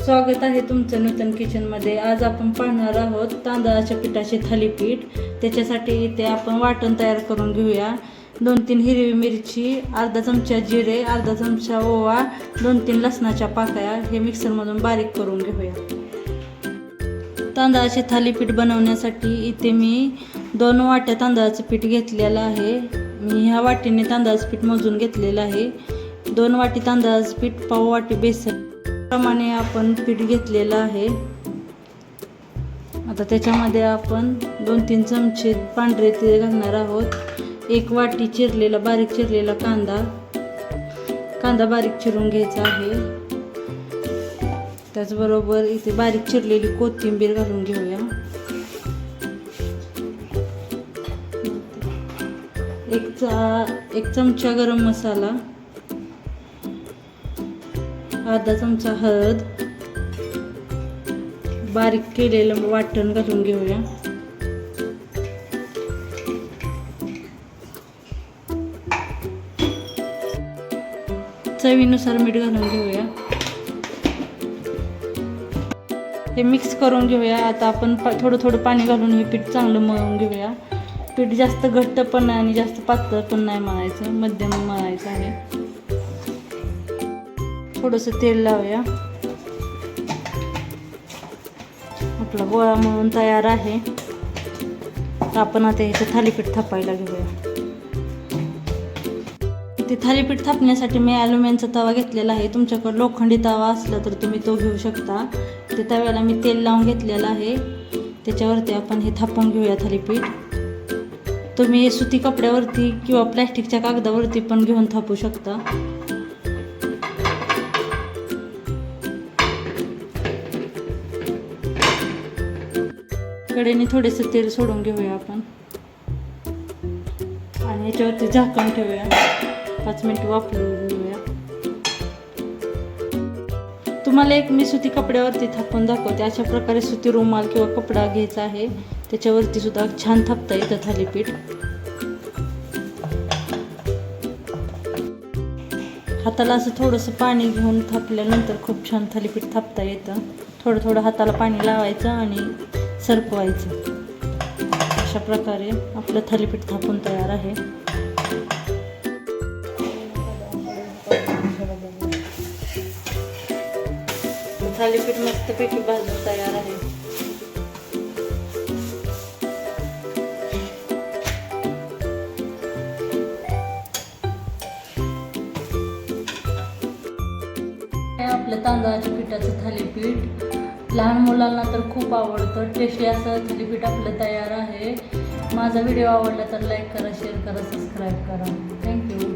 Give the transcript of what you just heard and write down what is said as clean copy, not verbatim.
स्वागत आहे तुमचं नूतन किचनमध्ये। आज आपण पाहणार आहोत तांदळाच्या पिठाचे थालीपीठ। त्याच्यासाठी इथे आपण वाटण तयार करून घेऊया। 2-3 हिरवी मिरची, अर्धा चमचा जिरे, अर्धा चमचा ओवा, 2-3 लसणाच्या पाकळ्या हे मिक्सरमधून बारीक करून घेऊया। तांदळाचे थालीपीठ बनवण्यासाठी इथे मी 2 वाट्या तांदळाचं पीठ घेतलेलं आहे। मी ह्या वाटीने तांदळाचं पीठ मोजून घेतलेलं आहे। 2 वाटी तांदळाचं पीठ, पाव वाटी बेसन प्रमाणे आपण पीठ घेतलेलं आहे। आता त्याच्यामध्ये आपण 2-3 चमचे पांढरे तीळ घालणार आहोत। 1 वाटी चिरलेला बारीक चिरलेला कांदा बारीक चिरून घ्यायचा आहे। त्याचबरोबर इथे बारीक चिरलेली कोथिंबीर घालून घेऊया। 1 चमचा गरम मसाला, अर्धा चमचा हळद, बारीक केलेलं वाटण घालून घेऊया। चवीनुसार मीठ घालून घेऊया। हे मिक्स करून घेऊया। आता आपण थोडं पाणी घालून हे पीठ चांगलं मळून घेऊया। पीठ जास्त घट्ट पण नाही आणि जास्त पातळ पण नाही मळायचं, मध्यम मळायचं आहे। थोडंसं तेल लावूया। आपला गोळा मळून तयार आहे। आपण आता ह्याचं थालीपीठ थापायला घेऊया। ते थालीपीठ थापण्यासाठी मी ॲल्युमिनियमचा तवा घेतलेला आहे। तुमच्याकडे लोखंडी तवा असला तर तुम्ही तो घेऊ शकता। त्या तव्याला मी तेल लावून घेतलेलं आहे। त्याच्यावरती आपण हे थापून घेऊया थालीपीठ। तुम्ही हे सुती कपड्यावरती किंवा प्लॅस्टिकच्या कागदावरती पण घेऊन थापू शकता। कडेने थोडेसे तेल सोडून घेऊया आपण आणि याच्यावरती झाकण ठेवूया। 5 मिनिट वाफवून घेऊया। तुम्हाला एक मी सुती कपड्यावरती थापून दाखवते। अशा प्रकारे सुती रुमाल किंवा कपडा घ्यायचा आहे। त्याच्यावरती सुद्धा छान थापता येतं थालीपीठ। हाताला असं थोडंसं पाणी घेऊन थापल्यानंतर खूप छान थालीपीठ थापता येतं। थोडं हाताला पाणी लावायचं आणि सरकवायचं। अशा प्रकारे आपलं थालीपीठ थापून तयार आहे। थालीपीठ मस्तपैकी भाजून तयार आहे। आपलं तांदळाच्या पिठाचं थालीपीठ लहान मुलांना तर खूप आवडतं। टेस्टी असं थालीपीठ आपलं तयार आहे। माझा व्हिडिओ आवडला तर लाईक करा, शेअर करा, सबस्क्राईब करा। थँक्यू।